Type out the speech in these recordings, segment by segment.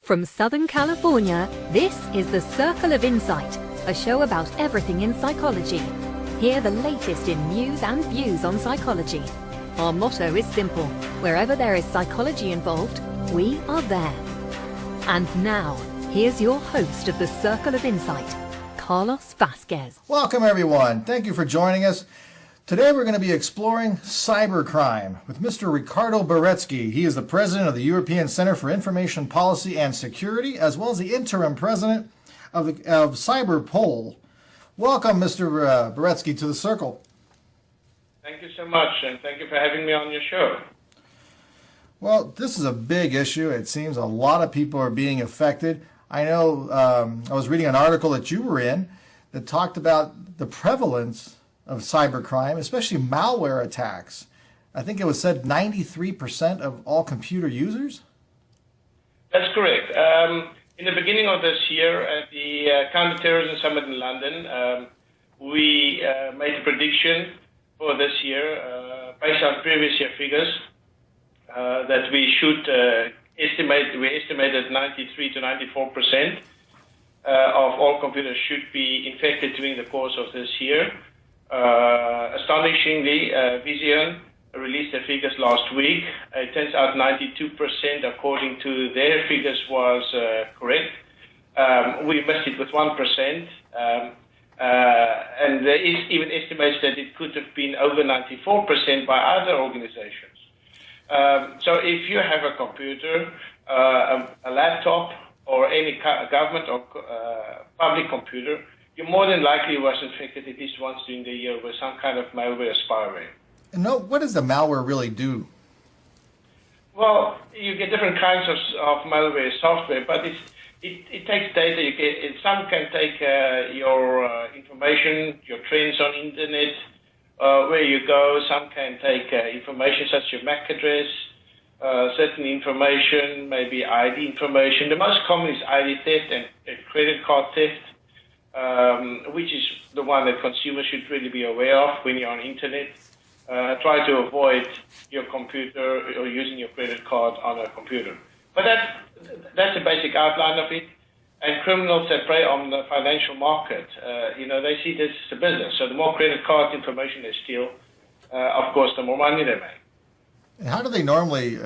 From Southern California, this is The Circle of Insight, a show about everything in psychology. Hear the latest in news and views on psychology. Our motto is simple: wherever there is psychology involved, we are there. And now, here's your host of The Circle of Insight, Carlos Vasquez. Welcome, everyone. Thank you for joining us. Today we're going to be exploring cybercrime with Mr. Ricardo Baretzky. He is the president of the European Center for Information Policy and Security, as well as the interim president of Cyberpol. Welcome, Mr. Baretzky, to the Circle. Thank you so much, and thank you for having me on your show. Well, this is a big issue. It seems a lot of people are being affected. I know I was reading an article that you were in that talked about the prevalence of cybercrime, especially malware attacks. I think it was said 93% of all computer users? That's correct. In the beginning of this year at the Counterterrorism Summit in London, we made a prediction for this year based on previous year figures that we should estimated 93 to 94% of all computers should be infected during the course of this year. Astonishingly, Vision released their figures last week. It turns out 92%, according to their figures, was correct. We missed it with 1%, and there is even estimates that it could have been over 94% by other organizations. So if you have a computer, a laptop, or any government or public computer, you more than likely was infected at least once during the year with some kind of malware spyware. And what does the malware really do? Well, you get different kinds of malware software, but it takes data. Some can take your information, your trends on internet, where you go. Some can take information such as your MAC address, certain information, maybe ID information. The most common is ID theft and credit card theft. Which is the one that consumers should really be aware of when you're on internet. Try to avoid your computer or using your credit card on a computer. But that's a basic outline of it. And criminals that prey on the financial market, they see this as a business. So the more credit card information they steal, of course, the more money they make. And how do they normally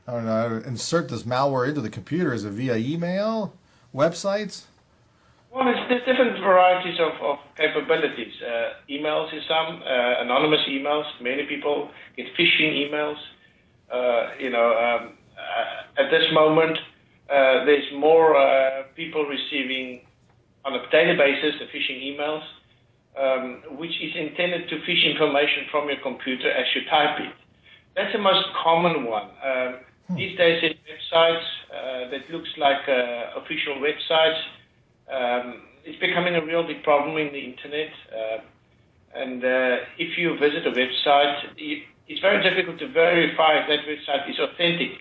insert this malware into the computer? Is it via email, websites? Well, there's different varieties of capabilities. Emails is some, anonymous emails. Many people get phishing emails. At this moment, there's more people receiving on a daily basis the phishing emails, which is intended to phish information from your computer as you type it. That's the most common one. These days, it's websites that looks like official websites. It's becoming a real big problem in the internet, and if you visit a website, it's very difficult to verify if that website is authentic.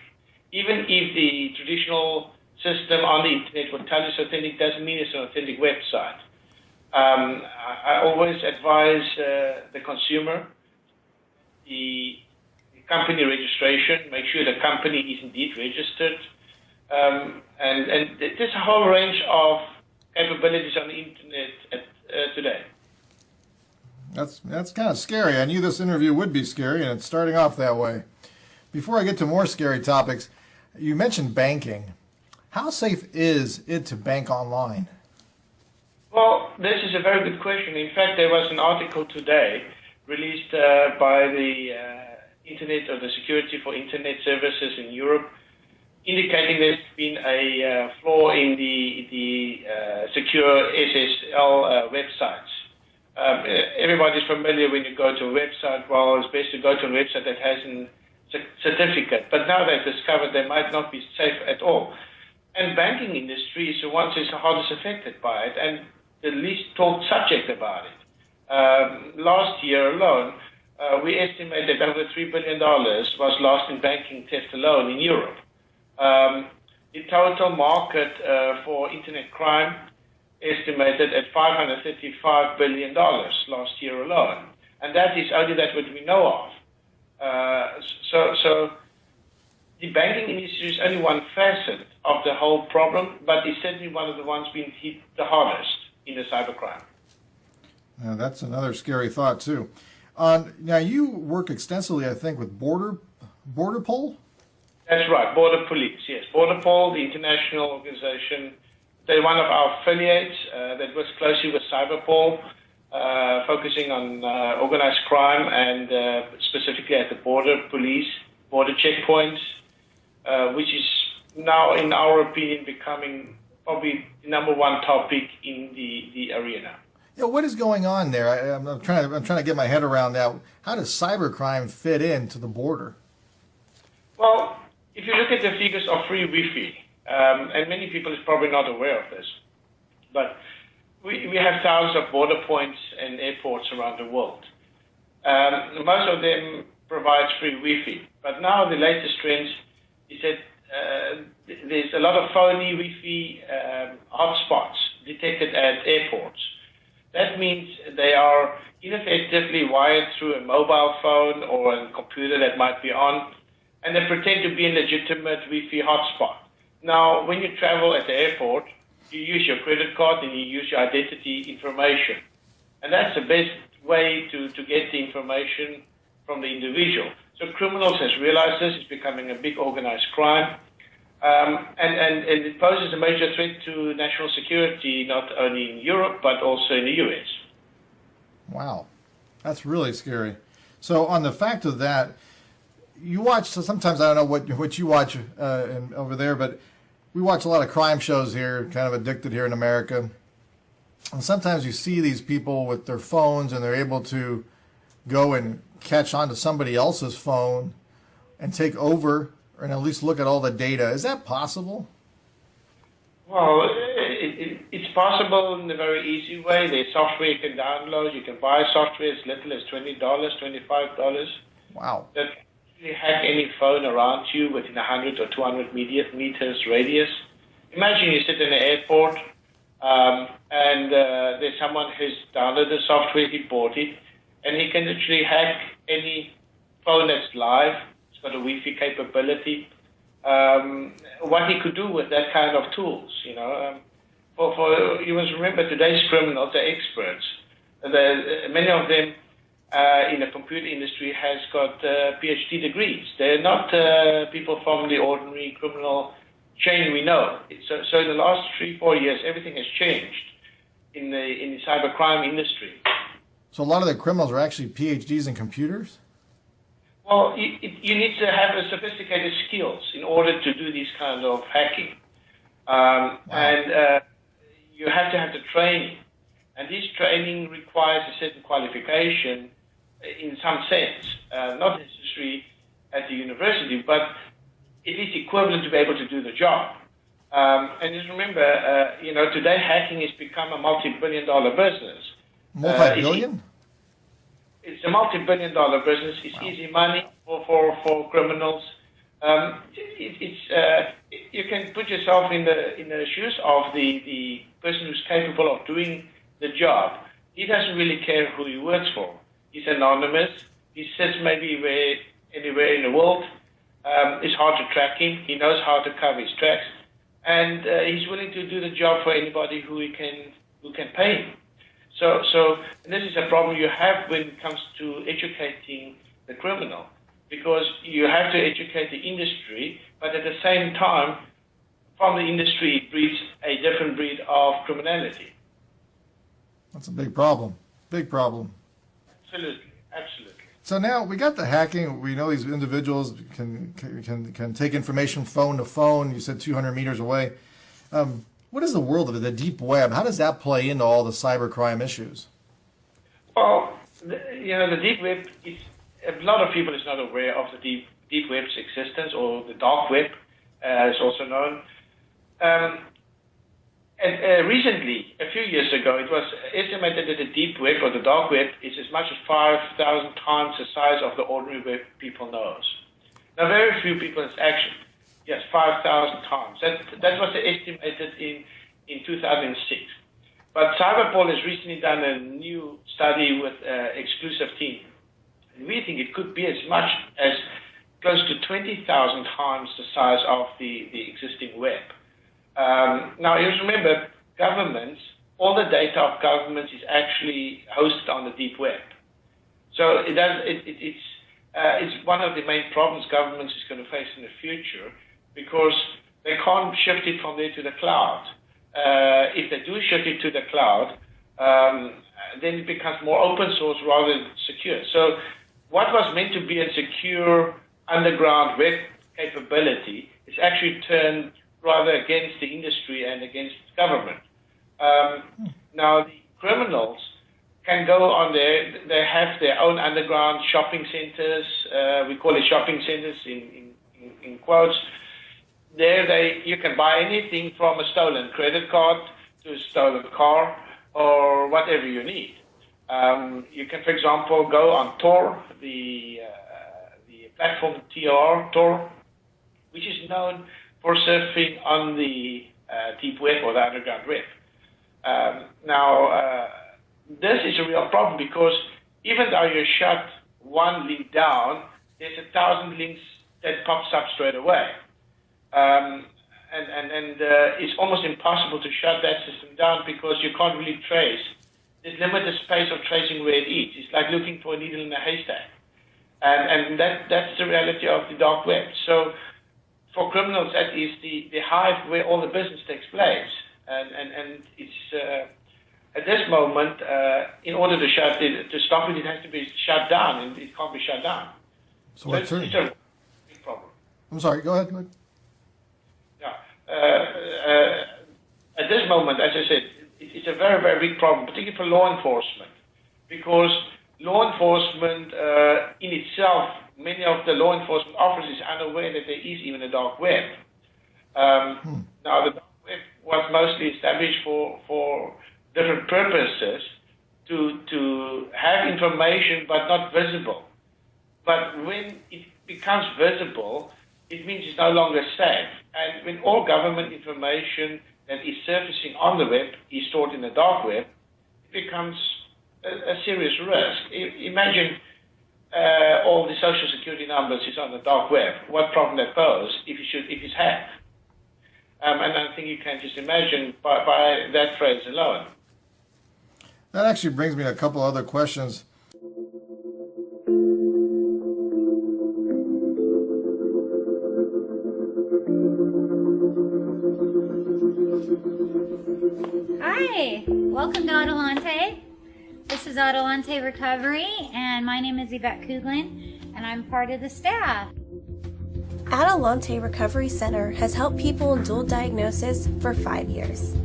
Even if the traditional system on the internet will tell you it's authentic, doesn't mean it's an authentic website. I always advise the consumer, the company registration, make sure the company is indeed registered, and there's a whole range of capabilities on the internet today. That's kind of scary. I knew this interview would be scary, and it's starting off that way. Before I get to more scary topics, you mentioned banking. How safe is it to bank online? Well, this is a very good question. In fact, there was an article today released by the Internet or the Security for Internet Services in Europe, indicating there's been a flaw in the secure SSL websites. Everybody's familiar when you go to a website. Well, it's best to go to a website that has a certificate. But now they've discovered they might not be safe at all. And banking industry is the one that's the hardest affected by it and the least talked subject about it. Last year alone, we estimated over $3 billion was lost in banking theft alone in Europe. The total market for internet crime estimated at $535 billion last year alone. And that is only that what we know of. So the banking industry is only one facet of the whole problem, but it's certainly one of the ones being hit the hardest in the cybercrime. Now, that's another scary thought, too. Now, you work extensively, I think, with Borderpol? That's right, Border Police, yes. Borderpol, the international organization, they're one of our affiliates that works closely with Cyberpol, focusing on organized crime and specifically at the border police, border checkpoints, which is now, in our opinion, becoming probably the number one topic in the arena. Yeah, what is going on there? I'm trying to get my head around that. How does cybercrime fit into the border? Well, if you look at the figures of free Wi-Fi, and many people is probably not aware of this, but we have thousands of border points and airports around the world. Most of them provide free Wi-Fi, but now the latest trends is that there's a lot of phony Wi-Fi hotspots detected at airports. That means they are ineffectively wired through a mobile phone or a computer that might be on, and they pretend to be a legitimate Wi-Fi hotspot. Now, when you travel at the airport, you use your credit card and you use your identity information. And that's the best way to get the information from the individual. So criminals has realized this. It's becoming a big organized crime. And it poses a major threat to national security, not only in Europe, but also in the U.S. Wow. That's really scary. So on the fact of that, you watch, so sometimes I don't know what you watch over there, but we watch a lot of crime shows here, kind of addicted here in America. And sometimes you see these people with their phones and they're able to go and catch onto somebody else's phone and take over and at least look at all the data. Is that possible? Well, it's possible in a very easy way. There's software you can download. You can buy software as little as $20, $25. Wow. That can hack any phone around you within 100 or 200 meters radius. Imagine you sit in an airport and there's someone who's downloaded the software, he bought it, and he can literally hack any phone that's live. It's got a Wi-Fi capability. What he could do with that kind of tools, you know. You must remember, today's criminals are experts. Many of them in the computer industry has got PhD degrees. They're not people from the ordinary criminal chain we know. So in the last 3-4 years, everything has changed in the cybercrime industry. So a lot of the criminals are actually PhDs in computers? Well, you need to have a sophisticated skills in order to do this kind of hacking. Wow. And you have to have the training. And this training requires a certain qualification in some sense, not necessarily at the university, but it is equivalent to be able to do the job. And just remember, today hacking has become a multi-billion-dollar business. Multi-billion? It's a multi-billion-dollar business. It's easy money for criminals. You can put yourself in the shoes of the person who's capable of doing the job. He doesn't really care who he works for. He's anonymous. He sits maybe anywhere in the world. It's hard to track him. He knows how to cover his tracks, and he's willing to do the job for anybody who can pay him. So this is a problem you have when it comes to educating the criminal, because you have to educate the industry, but at the same time, from the industry, it breeds a different breed of criminality. That's a big problem. Big problem. Absolutely. So now we got the hacking. We know these individuals can take information phone to phone. You said 200 meters away. What is the world of it, the deep web? How does that play into all the cybercrime issues? Well, the deep web is, a lot of people is not aware of the deep web's existence, or the dark web, as also known. And recently, a few years ago, it was estimated that the deep web or the dark web is as much as 5,000 times the size of the ordinary web people knows. Now, very few people is actually, yes, 5,000 times. That was estimated in 2006. But Cyberpol has recently done a new study with exclusive team. And we think it could be as much as close to 20,000 times the size of the existing web. Now, you remember, governments, all the data of governments is actually hosted on the deep web. So it's one of the main problems governments is going to face in the future, because they can't shift it from there to the cloud. If they do shift it to the cloud, then it becomes more open source rather than secure. So what was meant to be a secure underground web capability is actually turned rather against the industry and against government. Now, the criminals can go on there. They have their own underground shopping centers. We call it shopping centers in quotes. There you can buy anything from a stolen credit card to a stolen car or whatever you need. You can, for example, go on Tor, the platform Tor, which is known for surfing on the deep web or the underground web. Now, this is a real problem, because even though you shut one link down, there's 1,000 links that pops up straight away. And it's almost impossible to shut that system down, because you can't really trace. There's limited space of tracing where it is. It's like looking for a needle in a haystack. And that's the reality of the dark web. So for criminals, that is the hive where all the business takes place. And it's at this moment, in order to stop it, it has to be shut down, and it can't be shut down. So it's a big problem. I'm sorry, go ahead. Yeah. At this moment, as I said, it's a very, very big problem, particularly for law enforcement, because law enforcement in itself, many of the law enforcement officers are unaware that there is even a dark web. Now, the dark web was mostly established for different purposes, to have information but not visible. But when it becomes visible, it means it's no longer safe. And when all government information that is surfacing on the web is stored in the dark web, it becomes a serious risk. Imagine all the social security numbers is on the dark web. What problem that poses if it's hacked? And I think you can just imagine by that phrase alone. That actually brings me to a couple other questions. Hi, welcome to Adelante. This is Adelante Recovery, and my name is Yvette Kuglin, and I'm part of the staff. Adelante Recovery Center has helped people in dual diagnosis for 5 years.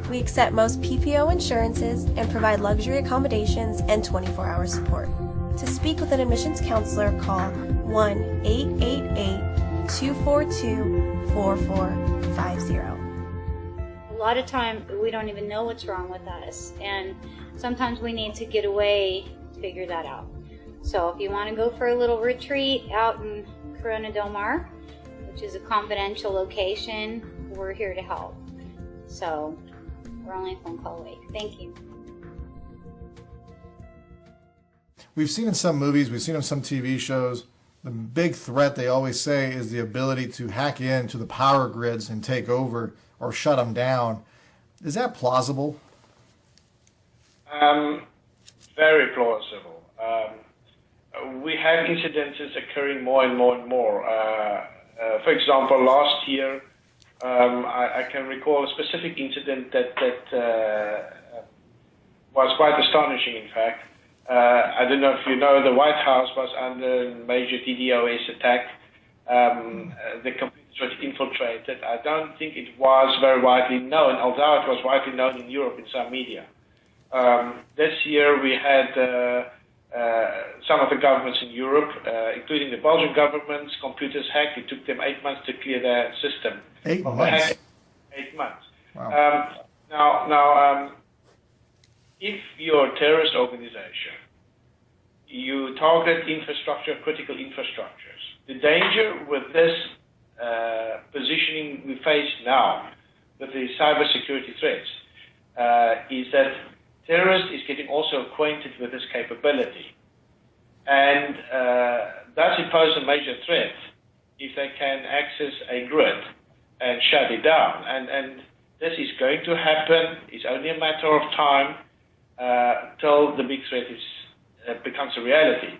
We accept most PPO insurances and provide luxury accommodations and 24-hour support. To speak with an admissions counselor, call 1-888-242-4450. A lot of time we don't even know what's wrong with us, and sometimes we need to get away to figure that out. So if you want to go for a little retreat out in Corona Del Mar, which is a confidential location, we're here to help. So we're only a phone call away. Thank you. We've seen in some movies, we've seen in some TV shows, the big threat they always say is the ability to hack into the power grids and take over or shut them down. Is that plausible? Very plausible. We have incidences occurring more and more and more. For example, last year, I can recall a specific incident that was quite astonishing, in fact. I don't know if you know, the White House was under major DDoS attack. The computers were infiltrated. I don't think it was very widely known, although it was widely known in Europe in some media. This year we had some of the governments in Europe, including the Belgian government's computers hacked. It took them 8 months to clear their system. 8 months? 8 months. Wow. Now, if you're a terrorist organization, you target infrastructure, critical infrastructures. The danger with this positioning we face now, with the cybersecurity threats, is that terrorists is getting also acquainted with this capability. And does it pose a major threat if they can access a grid and shut it down. And this is going to happen. It's only a matter of time till the big threat becomes a reality.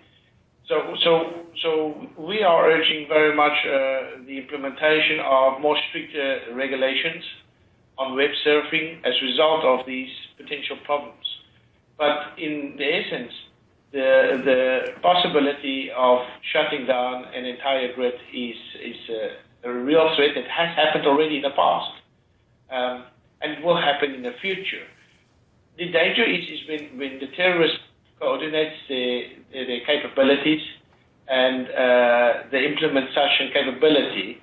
So we are urging very much the implementation of more stricter regulations on web surfing as a result of these potential problems. But in the essence, the possibility of shutting down an entire grid is a real threat that has happened already in the past, and it will happen in the future. The danger is when the terrorist coordinates their capabilities and they implement such a capability,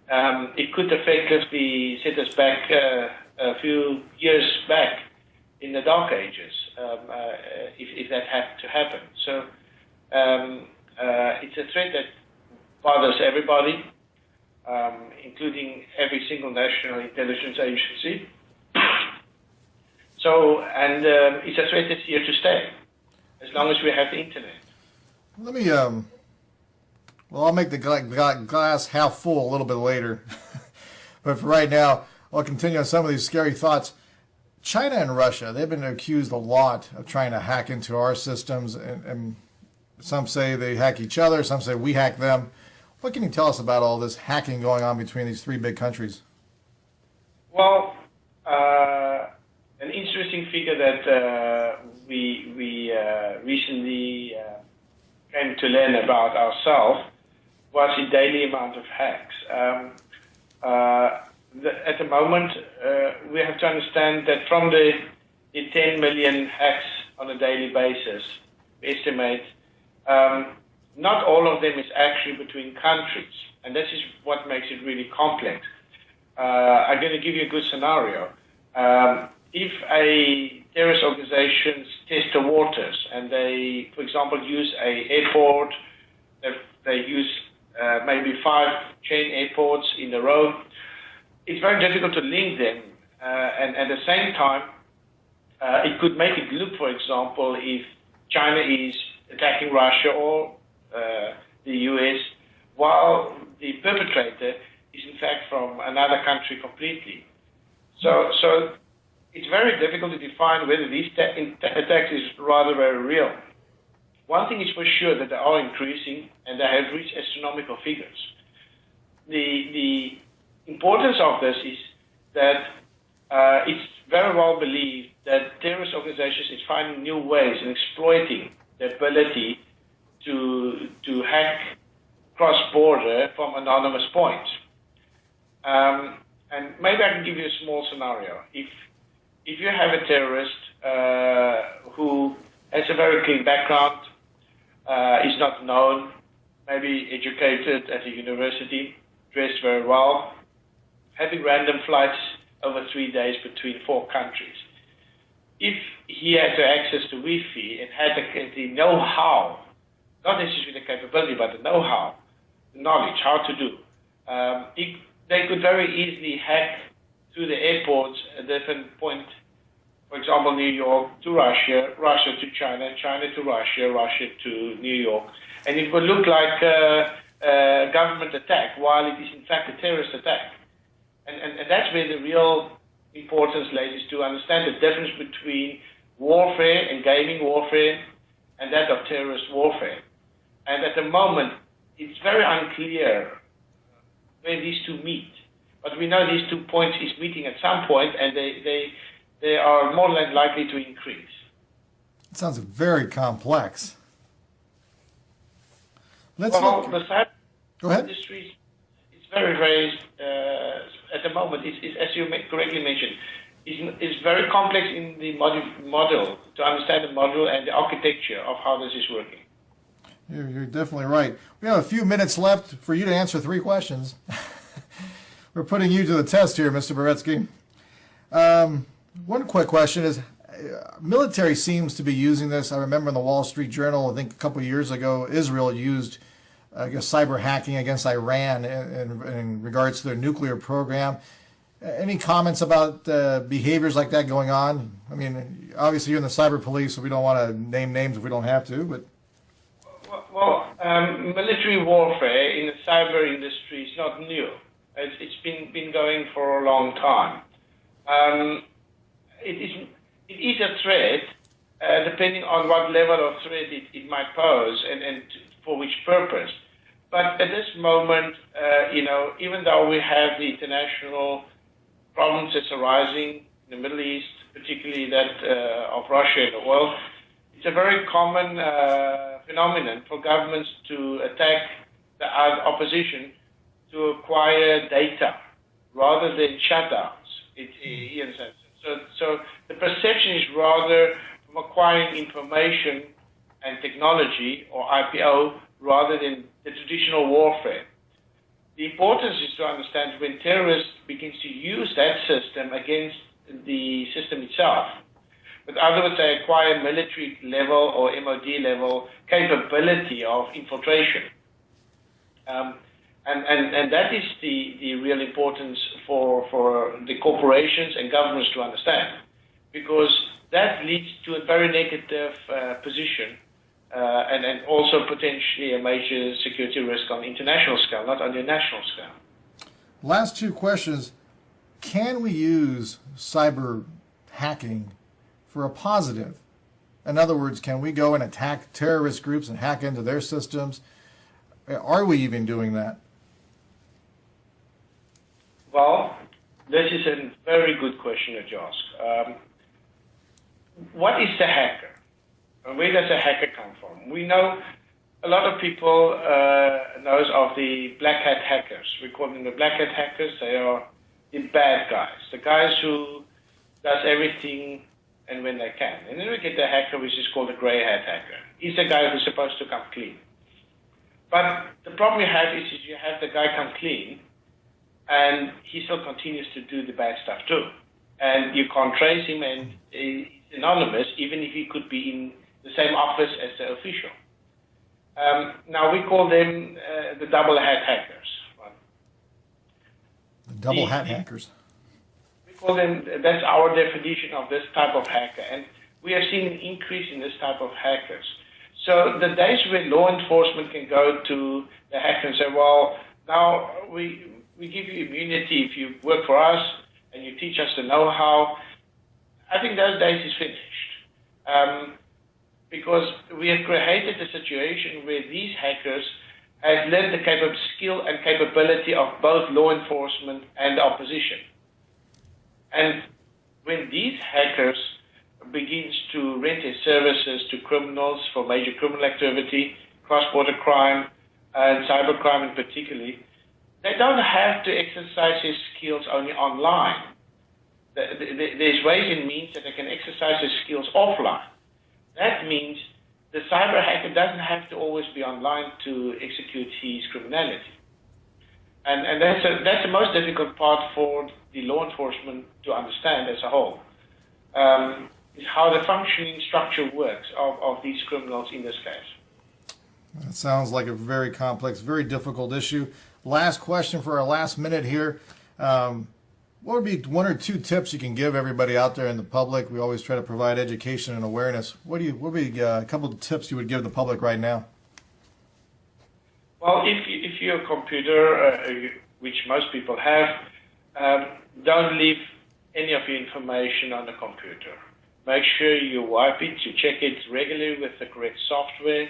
it could effectively set us back a few years back in the dark ages, if that had to happen. So it's a threat that bothers everybody, including every single national intelligence agency. So, and it's a threat that's here to stay, as long as we have the internet. Let me, well, I'll make the glass half full a little bit later. But for right now, I'll continue on some of these scary thoughts. China and Russia, they've been accused a lot of trying to hack into our systems, and some say they hack each other, some say we hack them. What can you tell us about all this hacking going on between these three big countries? Well, an interesting figure that we recently came to learn about ourselves was the daily amount of hacks. At the moment, we have to understand that from the 10 million hacks on a daily basis, we estimate, not all of them is actually between countries, and this is what makes it really complex. I'm going to give you a good scenario. If a terrorist organization test the waters and they, for example, use an airport, they use maybe 5 chain airports in a row, it's very difficult to link them. And at the same time, it could make it look, for example, if China is attacking Russia or the US, while the perpetrator is in fact from another country completely. So it's very difficult to define whether these attacks is rather very real. One thing is for sure that they are increasing and they have reached astronomical figures. The importance of this is that it's very well believed that terrorist organizations is finding new ways and exploiting the ability to hack cross-border from anonymous points. And maybe I can give you a small scenario. If you have a terrorist who has a very clean background, is not known, maybe educated at a university, dressed very well, having random flights over 3 days between 4 countries. If he had access to Wi-Fi and had the know-how, not necessarily the capability, but the know-how, the knowledge, how to do, they could very easily hack through the airports at different points, for example, New York to Russia, Russia to China, China to Russia, Russia to New York. And it would look like a government attack, while it is in fact a terrorist attack. And that's where the real importance lays, is to understand the difference between warfare and gaming warfare and that of terrorist warfare. And at the moment, it's very unclear where these two meet. But we know these 2 points is meeting at some point, and they are more than likely to increase. It sounds very complex. The cyber Go ahead. industry is very, very, at the moment, as you correctly mentioned, is very complex in the model, to understand the model and the architecture of how this is working. You're definitely right. We have a few minutes left for you to answer 3 questions. We're putting you to the test here, Mr. Baretzky. One quick question is, military seems to be using this. I remember in the Wall Street Journal, I think a couple of years ago, Israel used, I guess, cyber hacking against Iran in regards to their nuclear program. Any comments about behaviors like that going on? I mean, obviously you're in the cyber police, so we don't want to name names if we don't have to, but... Military warfare in the cyber industry is not new. It's been going for a long time. It is a threat, depending on what level of threat it might pose and for which purpose. But at this moment, even though we have the international problems that's arising in the Middle East, particularly that of Russia and the oil, it's a very common phenomenon for governments to attack the opposition to acquire data rather than shutdowns. So the perception is rather from acquiring information and technology, or IPO, rather than the traditional warfare. The importance is to understand when terrorists begin to use that system against the system itself. With other words, they acquire military level or MOD level capability of infiltration. And that is the real importance for the corporations and governments to understand, because that leads to a very negative position and also potentially a major security risk on international scale, not on the national scale. Last two questions. Can we use cyber hacking for a positive? In other words, can we go and attack terrorist groups and hack into their systems? Are we even doing that? Well, this is a very good question that you ask. What is the hacker? And where does a hacker come from? We know a lot of people knows of the black hat hackers. We call them the black hat hackers. They are the bad guys, the guys who does everything and when they can. And then we get the hacker, which is called the grey hat hacker. He's the guy who's supposed to come clean. But the problem you have is you have the guy come clean, and he still continues to do the bad stuff too. And you can't trace him, and he's anonymous, even if he could be in the same office as the official. Now we call them the double hat hackers. The double hat hackers. We call them, that's our definition of this type of hacker. And we have seen an increase in this type of hackers. So the days where law enforcement can go to the hacker and say, well, now we give you immunity if you work for us and you teach us the know-how, I think those days is finished. Because we have created a situation where these hackers have learned the skill and capability of both law enforcement and the opposition. And when these hackers begins to rent their services to criminals for major criminal activity, cross-border crime, and cybercrime in particular, they don't have to exercise their skills only online. There's ways and means that they can exercise their skills offline. That means the cyber hacker doesn't have to always be online to execute his criminality. And that's the most difficult part for the law enforcement to understand as a whole, is how the functioning structure works of these criminals in this case. That sounds like a very complex, very difficult issue. Last question for our last minute here. What would be one or two tips you can give everybody out there in the public? We always try to provide education and awareness. What would be a couple of tips you would give the public right now? Well, if you're a computer, which most people have, don't leave any of your information on the computer. Make sure you wipe it, you check it regularly with the correct software.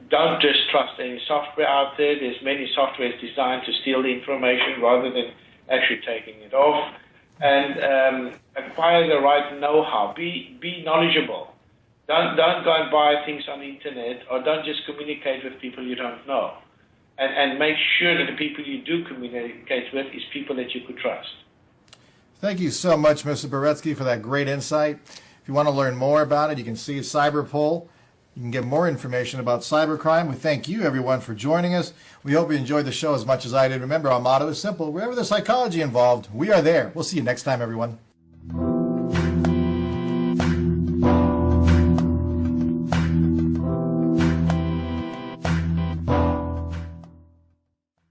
Don't just trust any software out there. There's many softwares designed to steal the information rather than actually taking it off, and acquire the right know-how. Be knowledgeable. Don't go and buy things on the internet, or don't just communicate with people you don't know. And make sure that the people you do communicate with is people that you could trust. Thank you so much, Mr. Baretzky, for that great insight. If you want to learn more about it, you can see CyberPol. You can get more information about cybercrime. We thank you, everyone, for joining us. We hope you enjoyed the show as much as I did. Remember, our motto is simple. Wherever there's psychology involved, we are there. We'll see you next time, everyone.